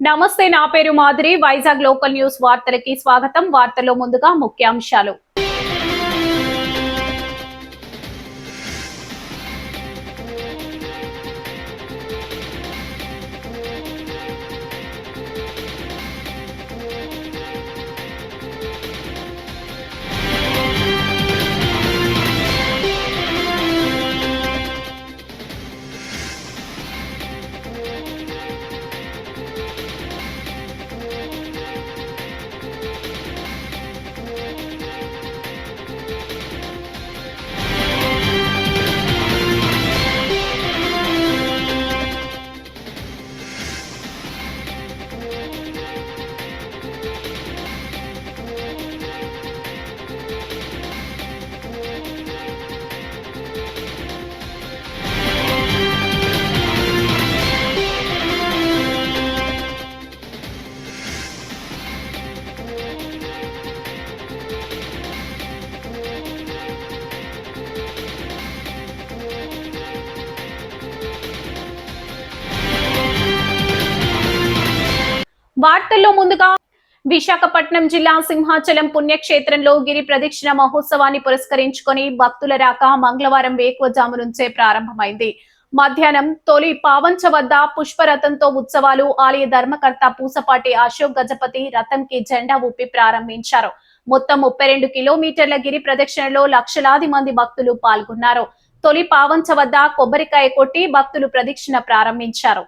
నమస్తే, నా పేరు మాధురి. వైజాగ్ లోకల్ న్యూస్ వార్తలకి స్వాగతం. వార్తల్లో ముందుగా ముఖ్యాంశాలు. వార్తల్లో ముందుగా విశాఖపట్నం జిల్లా సింహాచలం పుణ్యక్షేత్రంలో గిరి ప్రదక్షిణ మహోత్సవాన్ని పురస్కరించుకొని భక్తుల రాక మంగళవారం వేకువజాము నుంచే ప్రారంభమైంది. మధ్యాహ్నం తొలి పావంచ వద్ద పుష్పరథంతో ఉత్సవాలు ఆలయ ధర్మకర్త పూసపాటి అశోక్ గజపతి రథంకి జెండా ఊపి ప్రారంభించారు. మొత్తం 32 కిలోమీటర్ల గిరి ప్రదక్షిణలో లక్షలాది మంది భక్తులు పాల్గొన్నారు. తొలి పావంచ వద్ద కొబ్బరికాయ కొట్టి భక్తులు ప్రదక్షిణ ప్రారంభించారు.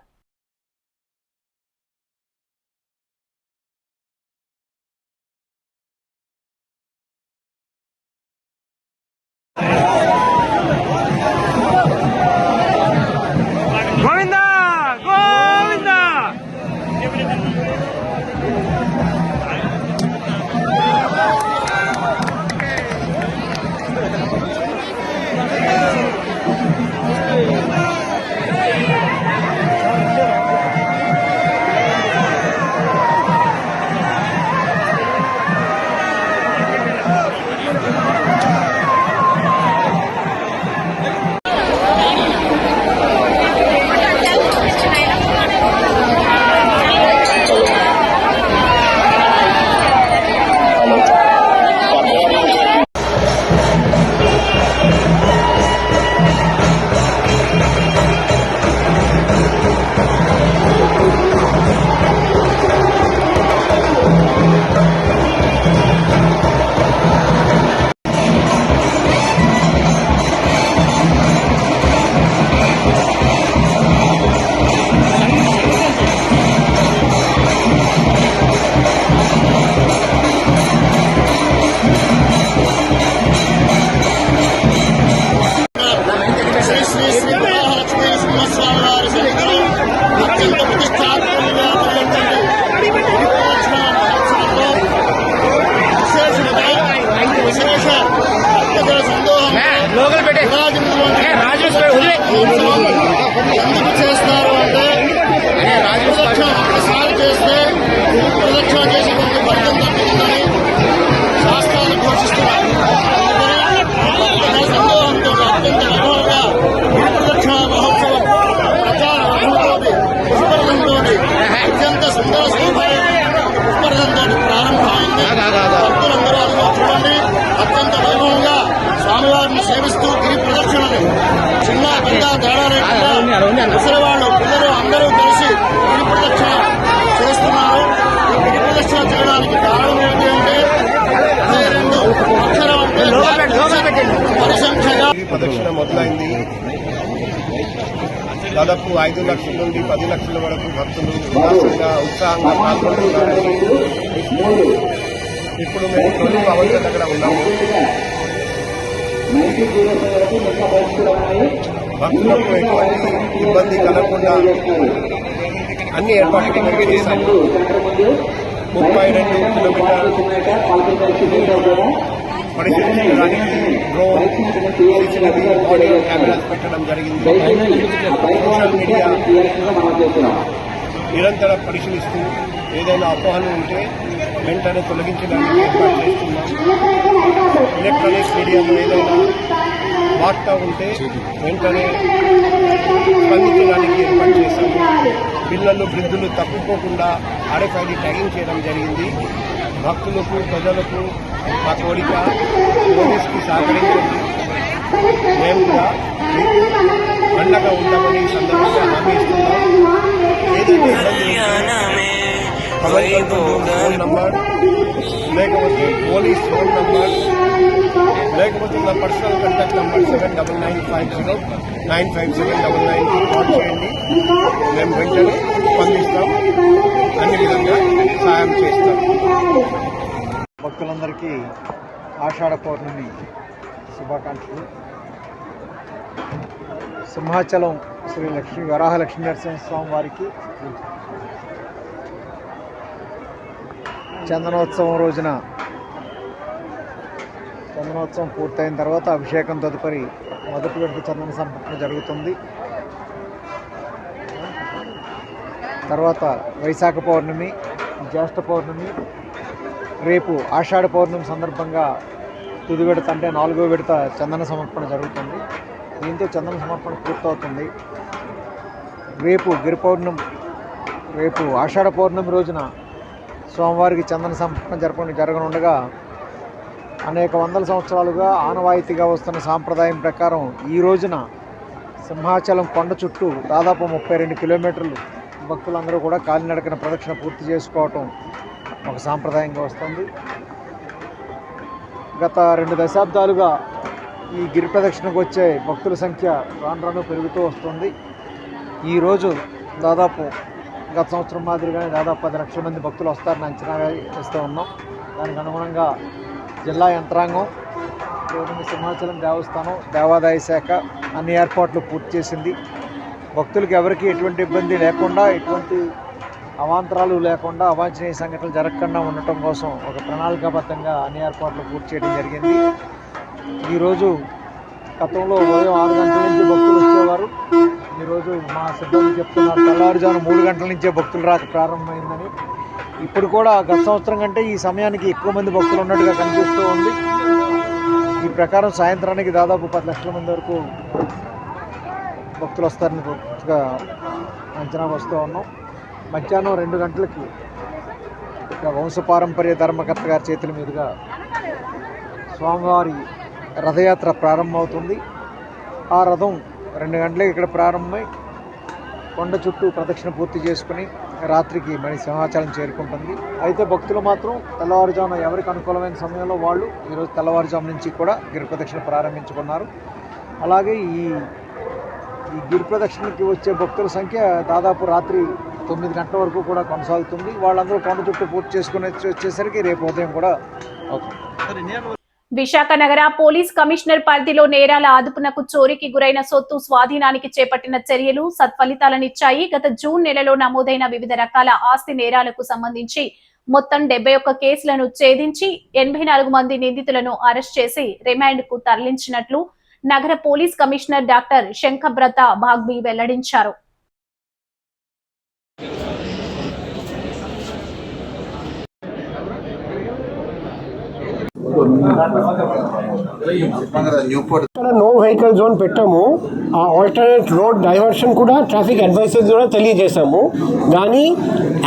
ఎందుకు చేస్తారు అంటే ఒకసారి చేస్తే ప్రదక్షిణ చేసే కొద్ది ఫలితం దక్కుతుందని శాస్త్రాలు ఘోషిస్తున్నారు. సందోహంతో అత్యంత వైభవంగా గిరి ప్రదక్షిణ మహోత్సవం ప్రచార రథంతో పుష్పరథంతో అత్యంత సుందర పుష్పరథంతో ప్రారంభమైంది. భక్తులందరూ అదిగో చూడండి, అత్యంత వైభవంగా స్వామివారిని సేవిస్తూ గిరి ప్రదక్షిణని చిన్న పెద్ద తేడా లేకుండా ముసలివాళ్ళు పిల్లలు అందరూ కలిసి గిరి ప్రదక్షిణ చేస్తున్నారు. ఈ గిరి ప్రదక్షిణ చేయడానికి కారణం ఏంటి అంటే 22 అక్షరం అంటే పరిసంఖ్యగా ప్రదక్షిణ మొదలైంది. దాదాపు 5 లక్షల నుండి 10 లక్షల వరకు భక్తులు ఉత్సాహంగా పాల్గొంటున్నారని ఇప్పుడు మేము తొలి పావంచ దగ్గర ఉన్నాము. భక్తులకు ఎటువంటి ఇబ్బంది కలగకుండా అన్ని ఏర్పాట్లు చేశాము. 32 కిలోమీటర్లు పరిశీలించడానికి డ్రోన్, CCTV, ఆడియో కెమెరాస్ పెట్టడం జరిగింది. సోషల్ మీడియా నిరంతర పరిశీలిస్తూ ఏదైనా అపోహలు ఉంటే వెంటనే తొలగించడానికి ఏర్పాటు చేస్తున్నాం. ఎలక్ట్రానిక్ మీడియాలో ఏదైనా వార్త ఉంటే వెంటనే స్పందించడానికి ఏర్పాటు చేశాము. పిల్లలు వృద్ధులు తప్పిపోకుండా RFID ట్యాగింగ్ చేయడం జరిగింది. భక్తులకు ప్రజలకు మా కోరిక, పోలీసుకి సహకరించండి, మేము కూడా మీకు అండగా ఉంటామని ఈ సందర్భంగా హామీ ఇస్తున్నాం. ఏదైనా ఇబ్బంది ఫోన్ నంబర్, లేకపోతే పోలీస్ ఫోన్ నంబర్, లేకపోతే నా పర్సనల్ కాంటాక్ట్ నంబర్ 7995095799 కాల్ చేయండి. మేము వెంటనే స్పందిస్తాం, అన్ని విధంగా సహాయం చేస్తాం. భక్తులందరికీ ఆషాఢ పౌర్ణమి శుభాకాంక్షలు. సింహాచలం శ్రీ వరాహ లక్ష్మీ నరసింహస్వామి వారికి చందనోత్సవం రోజున చందనోత్సవం పూర్తయిన తర్వాత అభిషేకం తదుపరి మొదటి విడత చందన సమర్పణ జరుగుతుంది. తర్వాత వైశాఖ పౌర్ణమి, జ్యేష్ఠ పౌర్ణమి, రేపు ఆషాఢ పౌర్ణమి సందర్భంగా తుది విడత అంటే 4వ విడత చందన సమర్పణ జరుగుతుంది. దీంతో చందన సమర్పణ పూర్తవుతుంది. రేపు ఆషాఢ పౌర్ణమి రోజున స్వామివారికి చందన సమర్పణ జరగనుండగా అనేక వందల సంవత్సరాలుగా ఆనవాయితీగా వస్తున్న సాంప్రదాయం ప్రకారం ఈ రోజున సింహాచలం కొండ చుట్టూ దాదాపు 32 కిలోమీటర్లు భక్తులందరూ కూడా కాలినడకన ప్రదక్షిణ పూర్తి చేసుకోవటం ఒక సాంప్రదాయంగా వస్తుంది. గత 2 దశాబ్దాలుగా ఈ గిరి ప్రదక్షిణకు వచ్చే భక్తుల సంఖ్య రాను పెరుగుతూ వస్తుంది. ఈరోజు దాదాపు గత సంవత్సరం మాదిరిగానే దాదాపు 10 లక్షల మంది భక్తులు వస్తారని అంచనా వేస్తూ ఉన్నాం. దానికి అనుగుణంగా జిల్లా యంత్రాంగం, సింహాచలం దేవస్థానం, దేవాదాయ శాఖ అన్ని ఏర్పాట్లు పూర్తి చేసింది. భక్తులకు ఎవరికి ఎటువంటి ఇబ్బంది లేకుండా, ఎటువంటి అవాంతరాలు లేకుండా, అవాంఛనీయ సంఘటనలు జరగకుండా ఉండటం కోసం ఒక ప్రణాళికాబద్ధంగా అన్ని ఏర్పాట్లు పూర్తి చేయడం జరిగింది. ఈరోజు గతంలో ఉదయం 6 గంటల నుంచి భక్తులు వచ్చేవారు. ఈరోజు మా సిబ్బంది చెప్తున్నారు తెల్లవారుజామున 3 గంటల నుంచే భక్తులు రాక ప్రారంభమైందని. ఇప్పుడు కూడా గత సంవత్సరం కంటే ఈ సమయానికి ఎక్కువ మంది భక్తులు ఉన్నట్టుగా కనిపిస్తూ ఉంది. ఈ ప్రకారం సాయంత్రానికి దాదాపు 10 లక్షల మంది వరకు భక్తులు వస్తారని పూర్తిగా అంచనా వస్తూ ఉన్నాం. మధ్యాహ్నం 2 గంటలకి వంశపారంపర్య ధర్మకర్త గారి చేతుల మీదుగా స్వామివారి రథయాత్ర ప్రారంభమవుతుంది. ఆ రథం 2 గంటలకు ఇక్కడ ప్రారంభమై కొండ చుట్టూ ప్రదక్షిణ పూర్తి చేసుకుని రాత్రికి మళ్ళీ సింహాచలం చేరుకుంటుంది. అయితే భక్తులు మాత్రం తెల్లవారుజామున ఎవరికి అనుకూలమైన సమయంలో వాళ్ళు ఈరోజు తెల్లవారుజాము నుంచి కూడా గిరి ప్రదక్షిణ ప్రారంభించుకున్నారు. అలాగే ఈ గిరి ప్రదక్షిణకి వచ్చే భక్తుల సంఖ్య దాదాపు రాత్రి 9 గంటల వరకు కూడా కొనసాగుతుంది. వాళ్ళందరూ కొండ చుట్టూ పూర్తి చేసుకుని వచ్చేసరికి రేపు ఉదయం కూడా అవుతుంది. విశాఖ నగర పోలీస్ కమిషనర్ పరిధిలో నేరాల అదుపునకు చోరీకి గురైన సొత్తు స్వాధీనానికి చేపట్టిన చర్యలు సత్ఫలితాలనిచ్చాయి. గత జూన్ నెలలో నమోదైన వివిధ రకాల ఆస్తి నేరాలకు సంబంధించి మొత్తం 71 కేసులను ఛేదించి 84 మంది నిందితులను అరెస్ట్ చేసి రిమాండ్ కు తరలించినట్లు నగర పోలీస్ కమిషనర్ డాక్టర్ శంఖబ్రత బాగ్బీ వెల్లడించారు. నో వెహికల్ జోన్ పెట్టాము. ఆ ఆల్టర్నేట్ రోడ్ డైవర్షన్ కూడా ట్రాఫిక్ అడ్వైజర్స్ కూడా తెలియజేశాము. కానీ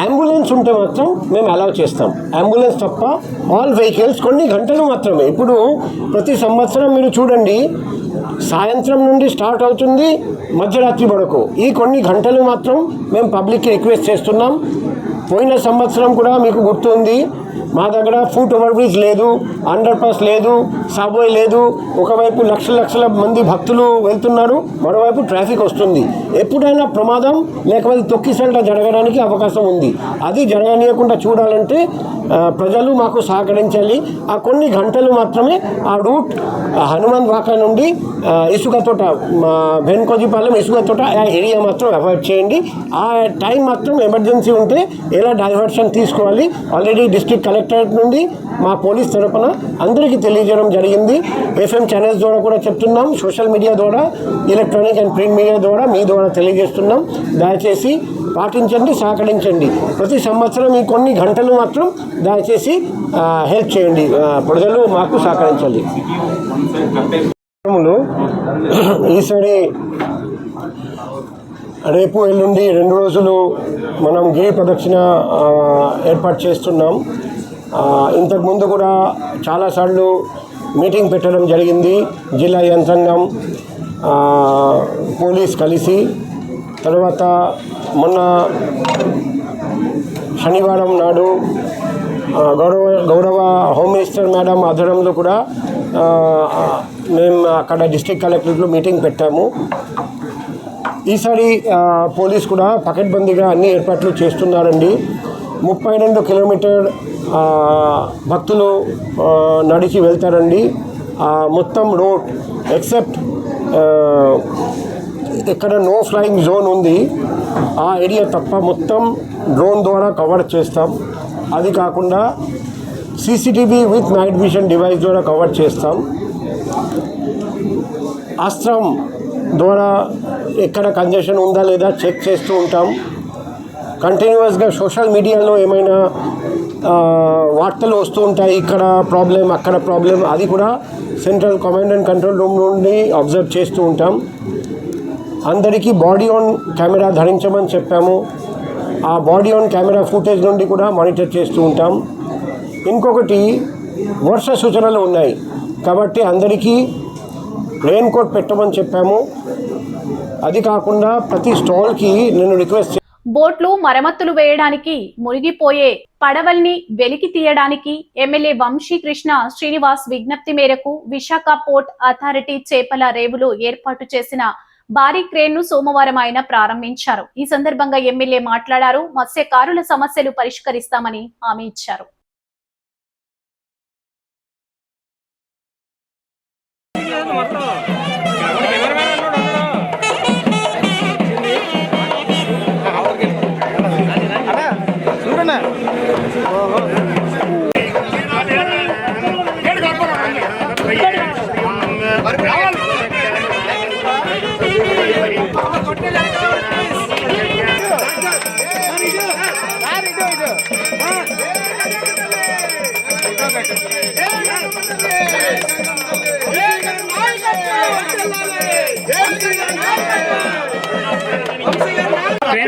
అంబులెన్స్ ఉంటే మాత్రం మేము అలౌ చేస్తాం. అంబులెన్స్ తప్ప ఆల్ వెహికల్స్ కొన్ని గంటలు మాత్రమే. ఇప్పుడు ప్రతి సంవత్సరం మీరు చూడండి, సాయంత్రం నుండి స్టార్ట్ అవుతుంది మధ్యరాత్రి వరకు. ఈ కొన్ని గంటలు మాత్రం మేము పబ్లిక్కి రిక్వెస్ట్ చేస్తున్నాం. పోయిన సంవత్సరం కూడా మీకు గుర్తుంది, మా దగ్గర ఫుట్ ఓవర్ బ్రిడ్జ్ లేదు, అండర్ పాస్ లేదు, సబ్వే లేదు. ఒకవైపు లక్షల మంది భక్తులు వెళ్తున్నారు, మరోవైపు ట్రాఫిక్ వస్తుంది. ఎప్పుడైనా ప్రమాదం లేకపోతే తొక్కిసంట జరగడానికి అవకాశం ఉంది. అది జరగనీయకుండా చూడాలంటే ప్రజలు మాకు సహకరించాలి. ఆ కొన్ని గంటలు మాత్రమే ఆ రూట్ హనుమాన్ వాకా నుండి ఇసుక తోట, వెనుకొజిపాలెం ఇసుక తోట ఆ ఏరియా మాత్రం అవాయిడ్ చేయండి. ఆ టైం మాత్రం ఎమర్జెన్సీ ఉంటే ఎలా డైవర్షన్ తీసుకోవాలి ఆల్రెడీ డిస్ట్రిక్ట్ కలెక్టరేట్ నుండి మా పోలీస్ తరపున అందరికీ తెలియజేయడం జరిగింది. FM ఛానల్స్ ద్వారా కూడా చెప్తున్నాం, సోషల్ మీడియా ద్వారా, ఎలక్ట్రానిక్ అండ్ ప్రింట్ మీడియా ద్వారా మీ ద్వారా తెలియజేస్తున్నాం. దయచేసి పాటించండి, సహకరించండి. ప్రతి సంవత్సరం ఈ కొన్ని గంటలు మాత్రం దయచేసి హెల్ప్ చేయండి. ప్రజలు మాకు సహకరించాలి. ఈసారి రేపు ఎల్లుండి 2 రోజులు మనం గిరి ప్రదక్షిణ ఏర్పాటు చేస్తున్నాం. ఇంతకుముందు కూడా చాలాసార్లు మీటింగ్ పెట్టడం జరిగింది. జిల్లా యంత్రాంగం, పోలీస్ కలిసి. తర్వాత మొన్న శనివారం నాడు గౌరవ హోమ్ మినిస్టర్ మేడం ఆధ్వర్యంలో కూడా మేము అక్కడ డిస్ట్రిక్ట్ కలెక్టరేట్లో మీటింగ్ పెట్టాము. ఈసారి పోలీస్ కూడా పకడ్బందీగా అన్ని ఏర్పాట్లు చేస్తున్నారండి. 32 కిలోమీటర్ భక్తులు నడిచి వెళ్తారండి. మొత్తం రోడ్ ఎక్సెప్ట్ ఇక్కడ నో ఫ్లయింగ్ జోన్ ఉంది, ఆ ఏరియా తప్ప మొత్తం డ్రోన్ ద్వారా కవర్ చేస్తాం. అది కాకుండా CCTV with night vision device ద్వారా కవర్ చేస్తాం. అస్త్రం ద్వారా ఎక్కడ కంజెషన్ ఉందా లేదా చెక్ చేస్తూ ఉంటాం. కంటిన్యూస్గా సోషల్ మీడియాలో ఏమైనా వార్తలు వస్తూ ఉంటాయి, ఇక్కడ ప్రాబ్లం అక్కడ ప్రాబ్లం, అది కూడా central command and control room నుండి అబ్జర్వ్ చేస్తూ ఉంటాం. అందరికీ బాడీ ఆన్ కెమెరా ధరించమని చెప్పాము. ఆ బాడీ ఆన్ కెమెరా ఫుటేజ్ నుండి కూడా మానిటర్ చేస్తూ ఉంటాం. ఇంకొకటి, వర్ష సూచనలు ఉన్నాయి కాబట్టి అందరికీ రెయిన్ కోట్ పెట్టమని చెప్పాము. అది కాకుండా ప్రతి స్టాల్కి నేను రిక్వెస్ట్ బోట్లు మరమ్మతులు వేయడానికి మునిగిపోయే పడవల్ని వెలికి తీయడానికి ఎమ్మెల్యే వంశీకృష్ణ శ్రీనివాస్ విజ్ఞప్తి మేరకు విశాఖ పోర్ట్ అథారిటీ చేపల రేవులు ఏర్పాటు చేసిన భారీ క్రేన్ ను సోమవారం ఆయన ప్రారంభించారు. ఈ సందర్భంగా ఎమ్మెల్యే మాట్లాడారు. మత్స్యకారుల సమస్యలు పరిష్కరిస్తామని హామీ ఇచ్చారు.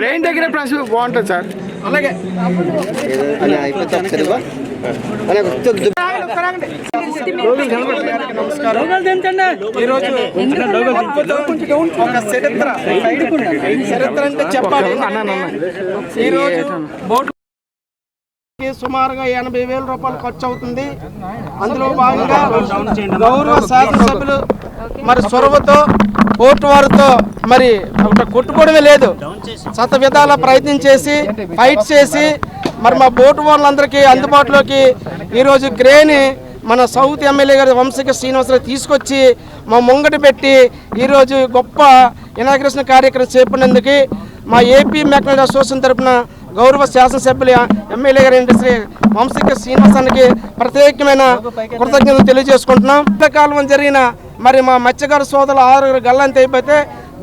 ట్రైన్ దగ్గర ప్రెస్ బాగుంటుంది సార్. అలాగే నమస్కారం. ఈరోజు ఒక చరిత్ర అంటే చెప్పాలి. ఈరోజు బోట్ సుమారుగా 80,000 రూపాయలు ఖర్చు అవుతుంది. అందులో భాగంగా గౌరవ శాసనసభ్యులు మరి చొరవతో పోర్టు వారితో మరి కొట్టుకోవడమే లేదు, శత విధాల ప్రయత్నం చేసి ఫైట్ చేసి మరి మా బోటు వాళ్ళందరికీ అందుబాటులోకి ఈరోజు క్రేని మన సౌత్ ఎమ్మెల్యే గారు వంశీకృష్ణ శ్రీనివాసరావు తీసుకొచ్చి మా ముంగట పెట్టి ఈరోజు గొప్ప ఇనాగ్రేషన్ కార్యక్రమం చేపట్టినందుకు మా ఏపీ మెకానికల్ అసోసియేషన్ తరఫున గౌరవ శాసనసభ్యులు ఎమ్మెల్యే గారి శ్రీ వంశీకృష్ణ శ్రీనివాసానికి ప్రత్యేకమైన కృతజ్ఞతలు తెలియజేసుకుంటున్నాం. ఇంతకాలం జరిగిన మరి మా మత్స్యకారు సోదరులు 6 గల్లంత అయిపోతే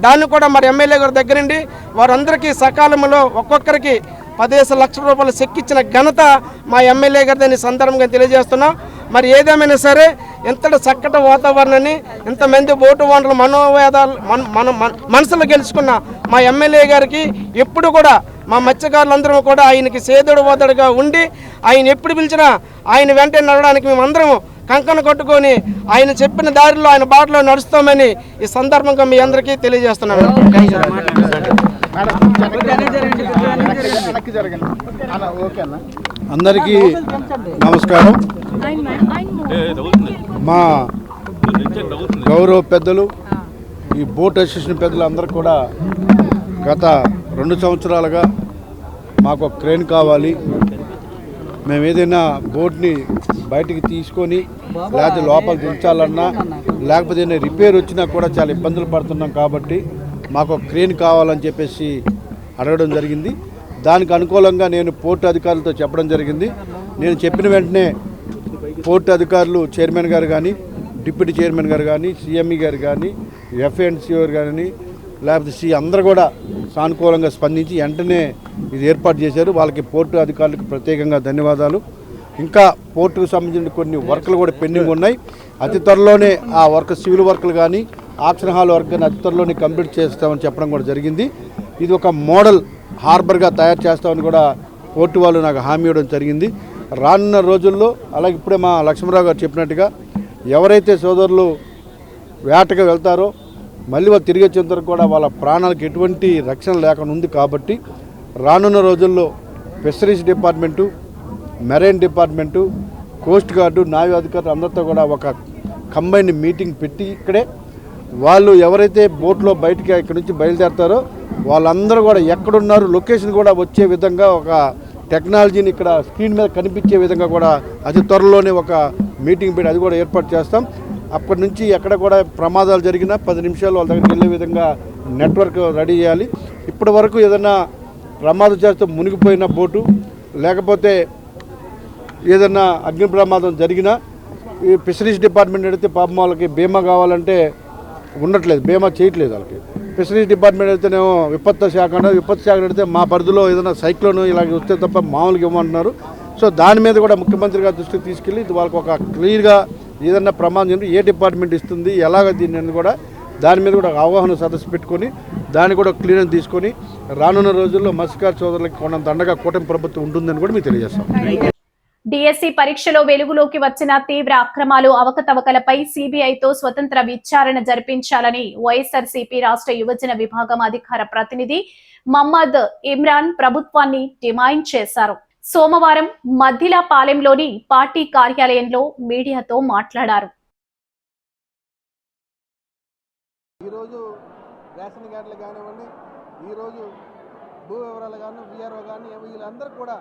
దాన్ని కూడా మరి ఎమ్మెల్యే గారి దగ్గరండి వారందరికీ సకాలంలో ఒక్కొక్కరికి 15 లక్షల రూపాయలు చెక్ ఇచ్చిన ఘనత మా ఎమ్మెల్యే గారిని సందర్భంగా తెలియజేస్తున్నాం. మరి ఏదేమైనా సరే ఇంతటి చక్కటి వాతావరణాన్ని ఇంతమంది బోటు ఓనర్ల మనోవేదాలు మనసులో గెలుచుకున్న మా ఎమ్మెల్యే గారికి ఎప్పుడు కూడా మా మత్స్యకారులందరూ కూడా ఆయనకి సేదుడు ఓదడుగా ఉండి ఆయన ఎప్పుడు పిలిచినా ఆయన వెంటనే నడవడానికి మేమందరము కంకణ కొట్టుకొని ఆయన చెప్పిన దారిలో ఆయన బాటలో నడుస్తామని ఈ సందర్భంగా మీ అందరికీ తెలియజేస్తున్నాను. అందరికీ నమస్కారం. మా గౌరవ పెద్దలు, ఈ బోట్ అసోసియేషన్ పెద్దలు అందరూ కూడా గత 2 సంవత్సరాలుగా మాకు ఒక క్రేన్ కావాలి, మేము ఏదైనా బోట్ని బయటికి తీసుకొని లేకపోతే లోపల దించాలన్నా లేకపోతే ఏదైనా రిపేర్ వచ్చినా కూడా చాలా ఇబ్బందులు పడుతున్నాం కాబట్టి మాకు ఒక క్రేన్ కావాలని చెప్పేసి అడగడం జరిగింది. దానికి అనుకూలంగా నేను పోర్టు అధికారులతో చెప్పడం జరిగింది. నేను చెప్పిన వెంటనే పోర్టు అధికారులు చైర్మన్ గారు కానీ, డిప్యూటీ చైర్మన్ గారు కానీ, సిఎంఈ గారు కానీ, ఎఫ్ఎండ్సీ గారు కానీ లేకపోతే అందరూ కూడా సానుకూలంగా స్పందించి వెంటనే ఇది ఏర్పాటు చేశారు. వాళ్ళకి పోర్టు అధికారులకు ప్రత్యేకంగా ధన్యవాదాలు. ఇంకా పోర్టుకు సంబంధించిన కొన్ని వర్కులు కూడా పెండింగ్ ఉన్నాయి. అతి త్వరలోనే ఆ వర్క్ సివిల్ వర్కులు కానీ ఆక్షన్ హాల్ వర్క్ కానీ అతి త్వరలోనే కంప్లీట్ చేస్తామని చెప్పడం కూడా జరిగింది. ఇది ఒక మోడల్ హార్బర్గా తయారు చేస్తామని కూడా పోర్టు వాళ్ళు నాకు హామీ ఇవ్వడం జరిగింది. రానున్న రోజుల్లో అలాగే ఇప్పుడే మా లక్ష్మణరావు గారు చెప్పినట్టుగా ఎవరైతే సోదరులు వేటకు వెళ్తారో మళ్ళీ వాళ్ళు తిరిగి వచ్చేంత వరకు కూడా వాళ్ళ ప్రాణాలకు ఎటువంటి రక్షణ లేకుండా ఉంది. కాబట్టి రానున్న రోజుల్లో fisheries department, marine department, Coast guard, navy అధికారులు అందరితో కూడా ఒక కంబైన్ మీటింగ్ పెట్టి ఇక్కడే వాళ్ళు ఎవరైతే బోట్లో బయటికి ఇక్కడ నుంచి బయలుదేరతారో వాళ్ళందరూ కూడా ఎక్కడున్నారు లొకేషన్ కూడా వచ్చే విధంగా ఒక టెక్నాలజీని ఇక్కడ స్క్రీన్ మీద కనిపించే విధంగా కూడా అతి త్వరలోనే ఒక మీటింగ్ పెట్టి అది కూడా ఏర్పాటు చేస్తాం. అప్పటి నుంచి ఎక్కడ కూడా ప్రమాదాలు జరిగినా 10 నిమిషాలు వాళ్ళ దగ్గరికి వెళ్ళే విధంగా నెట్వర్క్ రెడీ చేయాలి. ఇప్పటి వరకు ఏదైనా ప్రమాదం చేస్తూ మునిగిపోయిన బోటు లేకపోతే ఏదైనా అగ్ని ప్రమాదం జరిగినా ఈ ఫిషరీస్ డిపార్ట్మెంట్ అడిగితే పాపం వాళ్ళకి బీమా కావాలంటే ఉండట్లేదు, బీమా చేయట్లేదు వాళ్ళకి. ఫిషరీస్ డిపార్ట్మెంట్ అయితేనేమో విపత్తు శాఖ అడిగితే మా పరిధిలో ఏదైనా సైక్లోన్ ఇలాగ వస్తే తప్ప మామూలుగా ఇవ్వమంటున్నారు. సో దాని మీద కూడా ముఖ్యమంత్రి గారి దృష్టికి తీసుకెళ్ళి వాళ్ళకి ఒక క్లియర్గా ఏదన్నా ప్రమాదం ఏ డిపార్ట్మెంట్ ఇస్తుంది ఎలాగ దీన్ని కూడా దాని మీద కూడా అవగాహన సదస్సు పెట్టుకొని దాన్ని కూడా క్లియరెన్స్ తీసుకొని రానున్న రోజుల్లో మత్స్యకార సోదరులకు కొన్నంత అండగా కూటమి ప్రభుత్వం ఉంటుందని కూడా మీకు తెలియజేస్తాం. డిఎస్సి పరీక్షలో వెలుగులోకి వచ్చిన తీవ్ర అక్రమాలు అవకతవకలపై సిబిఐతో స్వతంత్ర విచారణ జరిపించాలని వైఎస్ఆర్సీపీ రాష్ట్ర యువజన విభాగం అధికార ప్రతినిధి మహమ్మద్ ఇమ్రాన్ ప్రభుత్వాన్ని డిమాండ్ చేశారు. సోమవారం మద్దిలాపాలెంలోని పార్టీ కార్యాలయంలో మీడియాతో మాట్లాడారు. ఈరోజు రేషన్ కార్డులు కానివ్వండి, ఈరోజు భూ వివరాలు కానీ విఆర్ఓ కానీ వీళ్ళందరూ కూడా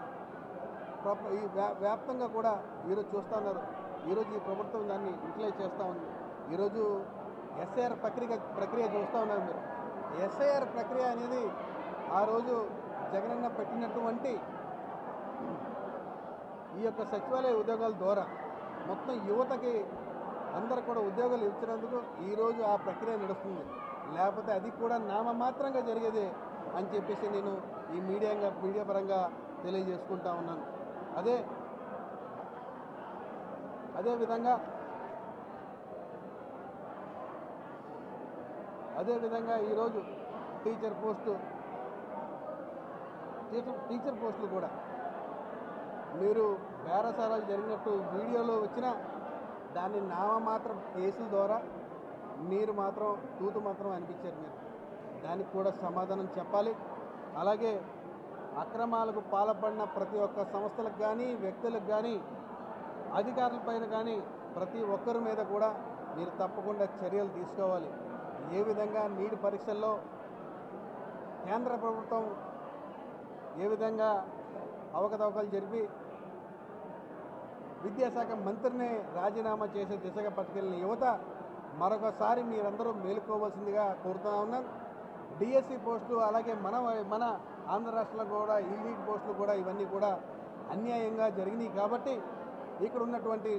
ఈ వ్యాప్తంగా కూడా ఈరోజు చూస్తూ ఉన్నారు. ఈరోజు ఈ ప్రభుత్వం దాన్ని యూటిలైజ్ చేస్తూ ఉంది. ఈరోజు ఎస్ఐఆర్ ప్రక్రియ చూస్తూ ఉన్నారు మీరు. ఎస్ఐఆర్ ప్రక్రియ అనేది ఆ రోజు జగనన్న పెట్టినటువంటి ఈ యొక్క సచివాలయ ఉద్యోగాల ద్వారా మొత్తం యువతకి అందరూ కూడా ఉద్యోగాలు ఇచ్చినందుకు ఈరోజు ఆ ప్రక్రియ నడుస్తుంది. లేకపోతే అది కూడా నామమాత్రంగా జరిగేది అని చెప్పేసి నేను ఈ మీడియా పరంగా తెలియజేసుకుంటా ఉన్నాను. అదేవిధంగా ఈరోజు టీచర్ పోస్టులు కూడా మీరు బేరసారాలు జరిగినట్టు వీడియోలో వచ్చినా దాన్ని నామమాత్రం కేసుల ద్వారా మీరు మాత్రం తూతు మాత్రం అనిపించారు. మీరు దానికి కూడా సమాధానం చెప్పాలి. అలాగే అక్రమాలకు పాల్పడిన ప్రతి ఒక్క సంస్థలకు కానీ వ్యక్తులకు కానీ అధికారులపైన కానీ ప్రతి ఒక్కరి మీద కూడా మీరు తప్పకుండా చర్యలు తీసుకోవాలి. ఏ విధంగా నీటి పరీక్షల్లో కేంద్ర ప్రభుత్వం ఏ విధంగా అవకతవకలు జరిపి విద్యాశాఖ మంత్రిని రాజీనామా చేసే దిశగా పట్టుకెళ్లిన యువత మరొకసారి మీరందరూ మేలుకోవాల్సిందిగా కోరుతూ ఉన్నాను. డిఎస్సి పోస్టులు అలాగే మన ఆంధ్ర రాష్ట్రంలో కూడా ఈ లీడ్ పోస్టులు కూడా ఇవన్నీ కూడా అన్యాయంగా జరిగినాయి. కాబట్టి ఇక్కడ ఉన్నటువంటి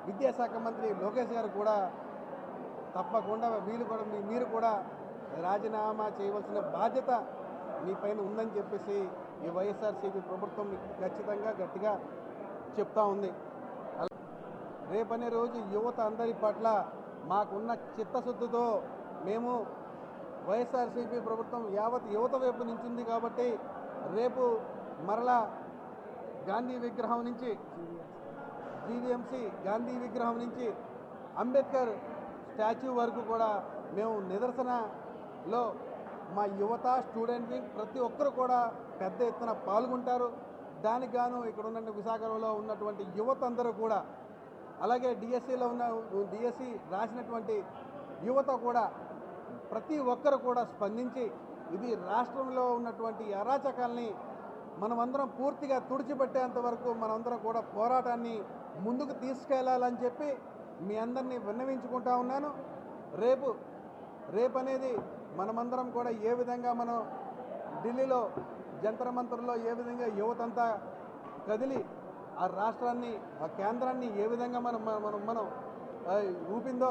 విద్యాశాఖ మంత్రి లోకేష్ గారు కూడా తప్పకుండా మీరు కూడా రాజీనామా చేయవలసిన బాధ్యత మీ పైన ఉందని చెప్పేసి ఈ వైఎస్ఆర్సీపీ ప్రభుత్వం ఖచ్చితంగా గట్టిగా చెప్తా ఉంది. రేపనే రోజు యువత అందరి పట్ల మాకున్న చిత్తశుద్ధితో మేము వైఎస్ఆర్సీపీ ప్రభుత్వం యావత్ యువత వైపు నించింది. కాబట్టి రేపు మరలా గాంధీ విగ్రహం నుంచి జీవీఎంసీ గాంధీ విగ్రహం నుంచి అంబేద్కర్ స్టాచ్యూ వరకు కూడా మేము నిదర్శనలో మా యువత స్టూడెంట్ వింగ్ ప్రతి ఒక్కరు కూడా పెద్ద ఎత్తున పాల్గొంటారు. దానికి గాను ఇక్కడ ఉన్న విశాఖలో ఉన్నటువంటి యువత అందరూ కూడా అలాగే డిఎస్సి రాసినటువంటి యువత కూడా ప్రతి ఒక్కరు కూడా స్పందించి ఇది రాష్ట్రంలో ఉన్నటువంటి అరాచకాల్ని మనమందరం పూర్తిగా తుడిచిపెట్టేంత వరకు మనందరం కూడా పోరాటాన్ని ముందుకు తీసుకెళ్లాలని చెప్పి మీ అందరినీ విన్నవించుకుంటా ఉన్నాను. రేపు అనేది మనమందరం కూడా ఏ విధంగా మనం ఢిల్లీలో జంతర్ మంతర్లో ఏ విధంగా యువతంతా కదిలి ఆ రాష్ట్రాన్ని ఆ కేంద్రాన్ని ఏ విధంగా మనం ఊపిందో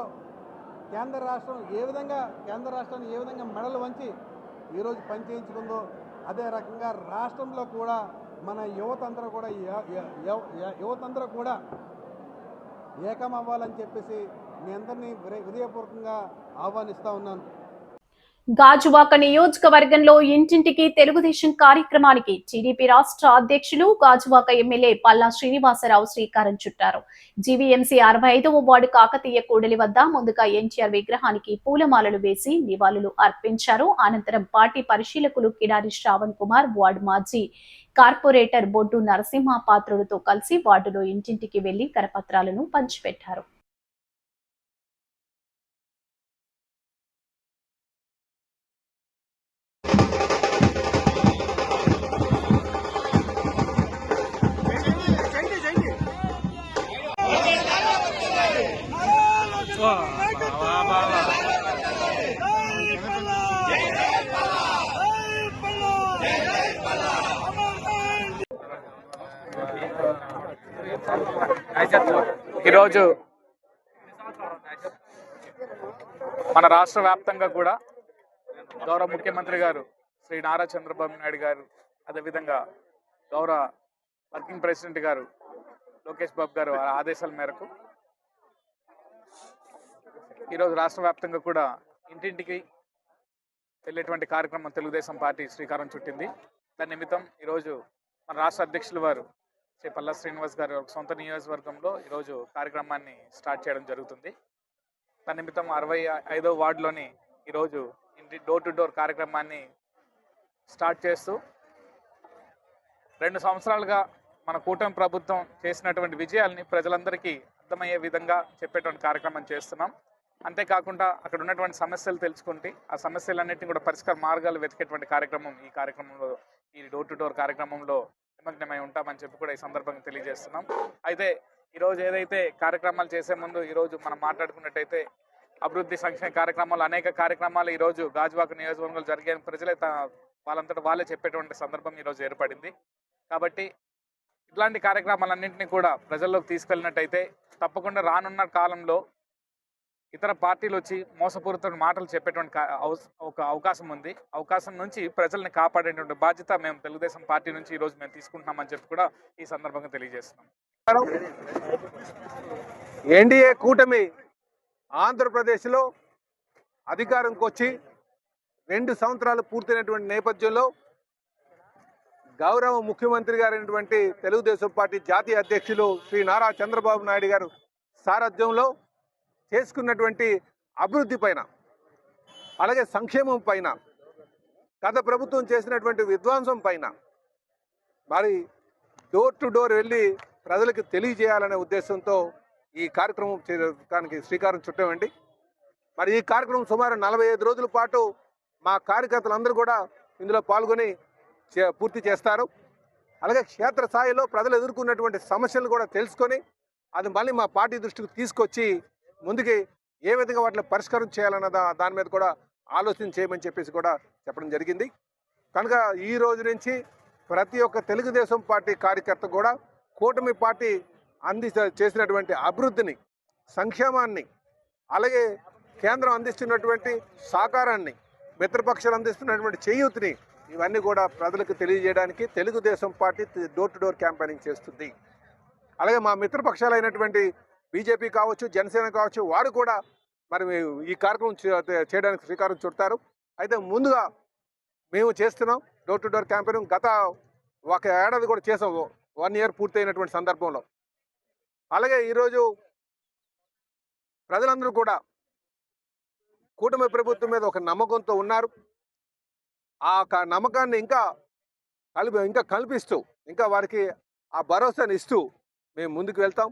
కేంద్ర రాష్ట్రాన్ని ఏ విధంగా మెడలు వంచి ఈరోజు పనిచేయించుకుందో అదే రకంగా రాష్ట్రంలో కూడా మన యువతందరూ కూడా ఏకం అవ్వాలని చెప్పేసి మీ అందరినీ హృదయపూర్వకంగా ఆహ్వానిస్తూ ఉన్నాను. గాజువాక నియోజకవర్గంలో ఇంటింటికి తెలుగుదేశం కార్యక్రమానికి టీడీపీ రాష్ట్ర అధ్యక్షులు గాజువాక ఎమ్మెల్యే పల్లా శ్రీనివాసరావు శ్రీకారం చుట్టారు. జీవీఎంసీ 65వ వార్డు కాకతీయ కూడలి వద్ద ముందుగా ఎన్టీఆర్ విగ్రహానికి పూలమాలలు వేసి నివాళులు అర్పించారు. అనంతరం పార్టీ పరిశీలకులు కిడారి శ్రావణ్ కుమార్, వార్డు మాజీ కార్పొరేటర్ బొడ్డు నరసింహ పాత్రులతో కలిసి వార్డులో ఇంటింటికి వెళ్లి కరపత్రాలను పంచిపెట్టారు. ఈరోజు మన రాష్ట్ర వ్యాప్తంగా కూడా గౌరవ ముఖ్యమంత్రి గారు శ్రీ నారా చంద్రబాబు నాయుడు గారు, అదేవిధంగా గౌరవ వర్కింగ్ ప్రెసిడెంట్ గారు లోకేష్ బాబు గారు ఆదేశాల మేరకు ఈరోజు రాష్ట్ర వ్యాప్తంగా కూడా ఇంటింటికి వెళ్ళేటువంటి కార్యక్రమం తెలుగుదేశం పార్టీ శ్రీకారం చుట్టింది. దాని నిమిత్తం ఈరోజు మన రాష్ట్ర అధ్యక్షుల వారు శ్రీ పల్లా శ్రీనివాస్ గారు సొంత నియోజకవర్గంలో ఈరోజు కార్యక్రమాన్ని స్టార్ట్ చేయడం జరుగుతుంది. దాని నిమిత్తం 65వ వార్డులోని ఈరోజు ఇంటి డోర్ టు డోర్ కార్యక్రమాన్ని స్టార్ట్ చేస్తూ 2 సంవత్సరాలుగా మన కూటమి ప్రభుత్వం చేసినటువంటి విజయాల్ని ప్రజలందరికీ అర్థమయ్యే విధంగా చెప్పేటువంటి కార్యక్రమం చేస్తున్నాం. అంతేకాకుండా అక్కడ ఉన్నటువంటి సమస్యలు తెలుసుకుంటే ఆ సమస్యలన్నింటినీ కూడా పరిష్కార మార్గాలు వెతికేటువంటి కార్యక్రమం ఈ కార్యక్రమంలో, ఈ డోర్ టు డోర్ కార్యక్రమంలో నిమగ్నమై ఉంటామని చెప్పి కూడా ఈ సందర్భంగా తెలియజేస్తున్నాం. అయితే ఈరోజు ఏదైతే కార్యక్రమాలు చేసే ముందు ఈరోజు మనం మాట్లాడుకున్నట్టయితే అభివృద్ధి సంక్షేమ కార్యక్రమాలు, అనేక కార్యక్రమాలు ఈరోజు గాజువాక నియోజకవర్గంలో జరిగే ప్రజలే వాళ్ళంతటా వాళ్ళే చెప్పేటువంటి సందర్భం ఈరోజు ఏర్పడింది. కాబట్టి ఇట్లాంటి కార్యక్రమాలన్నింటినీ కూడా ప్రజల్లోకి తీసుకెళ్ళినట్టయితే తప్పకుండా రానున్న కాలంలో ఇతర పార్టీలు వచ్చి మోసపూరిత మాటలు చెప్పేటువంటి ఒక అవకాశం ఉంది. అవకాశం నుంచి ప్రజల్ని కాపాడేటువంటి బాధ్యత మేము తెలుగుదేశం పార్టీ నుంచి ఈరోజు మేము తీసుకుంటున్నామని చెప్పి కూడా ఈ సందర్భంగా తెలియజేస్తున్నాం. ఎన్డీఏ కూటమి ఆంధ్రప్రదేశ్లో అధికారంకి వచ్చి 2 సంవత్సరాలు పూర్తయినటువంటి నేపథ్యంలో గౌరవ ముఖ్యమంత్రి గారైనటువంటి తెలుగుదేశం పార్టీ జాతీయ అధ్యక్షులు శ్రీ నారా చంద్రబాబు నాయుడు గారు సారథ్యంలో చేసుకున్నటువంటి అభివృద్ధి పైన, అలాగే సంక్షేమం పైన, గత ప్రభుత్వం చేసినటువంటి విధ్వంసం పైన మరి డోర్ టు డోర్ వెళ్ళి ప్రజలకు తెలియజేయాలనే ఉద్దేశంతో ఈ కార్యక్రమం చేయడానికి శ్రీకారం చుట్టామండి. మరి ఈ కార్యక్రమం సుమారు 45 రోజుల పాటు మా కార్యకర్తలందరూ కూడా ఇందులో పాల్గొని పూర్తి చేస్తారు. అలాగే క్షేత్రస్థాయిలో ప్రజలు ఎదుర్కొన్నటువంటి సమస్యలు కూడా తెలుసుకొని అది మళ్ళీ మా పార్టీ దృష్టికి తీసుకొచ్చి ముందుకి ఏ విధంగా వాటిని పరిష్కారం చేయాలన్న దాని మీద కూడా ఆలోచన చేయమని చెప్పేసి కూడా చెప్పడం జరిగింది. కనుక ఈ రోజు నుంచి ప్రతి ఒక్క తెలుగుదేశం పార్టీ కార్యకర్త కూడా కూటమి పార్టీ చేసినటువంటి అభివృద్ధిని, సంక్షేమాన్ని, అలాగే కేంద్రం అందిస్తున్నటువంటి సహకారాన్ని, మిత్రపక్షాలు అందిస్తున్నటువంటి చేయూతిని ఇవన్నీ కూడా ప్రజలకు తెలియజేయడానికి Telugu Desam party door to door campaigning చేస్తుంది. అలాగే మా మిత్రపక్షాలు అయినటువంటి బీజేపీ కావచ్చు, జనసేన కావచ్చు, వారు కూడా మరి ఈ కార్యక్రమం చేయడానికి శ్రీకారం చుడతారు. అయితే ముందుగా మేము చేస్తున్నాం డోర్ టు డోర్ క్యాంపెయినింగ్. గత 1 ఏడాది కూడా చేసాం, 1 ఇయర్ పూర్తయినటువంటి సందర్భంలో. అలాగే ఈరోజు ప్రజలందరూ కూడా కూటమి ప్రభుత్వం మీద ఒక నమ్మకంతో ఉన్నారు. ఆ నమ్మకాన్ని ఇంకా కల్పిస్తూ, ఇంకా వారికి ఆ భరోసాని ఇస్తూ మేము ముందుకు వెళ్తాం.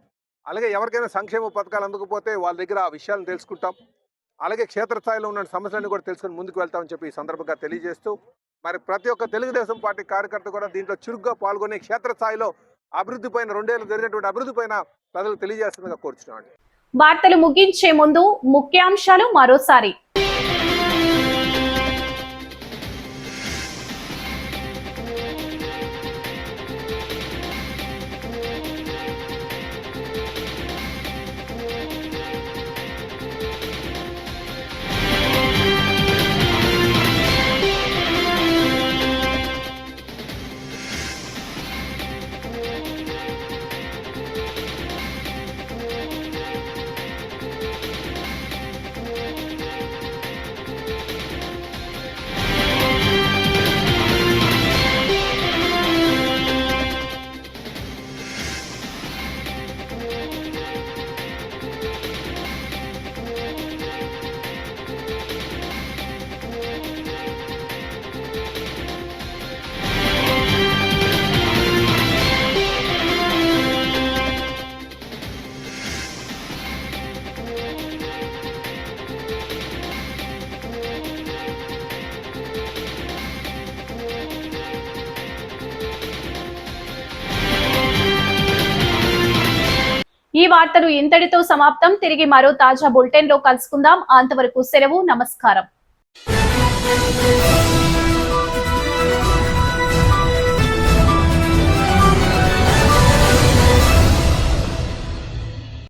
అలాగే ఎవరికైనా సంక్షేమ పథకాలు అందకపోతే వాళ్ళ దగ్గర ఆ విషయాలను తెలుసుకుంటాం. అలాగే క్షేత్రస్థాయిలో ఉన్న సమస్యలను కూడా తెలుసుకొని ముందుకు వెళ్తామని చెప్పి ఈ సందర్భంగా తెలియజేస్తూ మరి ప్రతి ఒక్క తెలుగుదేశం పార్టీ కార్యకర్త కూడా దీంట్లో చురుగ్గా పాల్గొని క్షేత్రస్థాయిలో అభివృద్ధి పైన, 2 ఏళ్ళు జరిగినటువంటి అభివృద్ధి పైన ప్రజలకు తెలియజేస్తుందిగా కోరుచున్నామండి. వార్తలు ముగించే ముందు ముఖ్యాంశాలు మరోసారి. ఈ వార్తలు ఇంతటితో సమాప్తం. తిరిగి మరో తాజా బులెటిన్ లో కలుసుకుందాం. అంతవరకు సెలవు. నమస్కారం.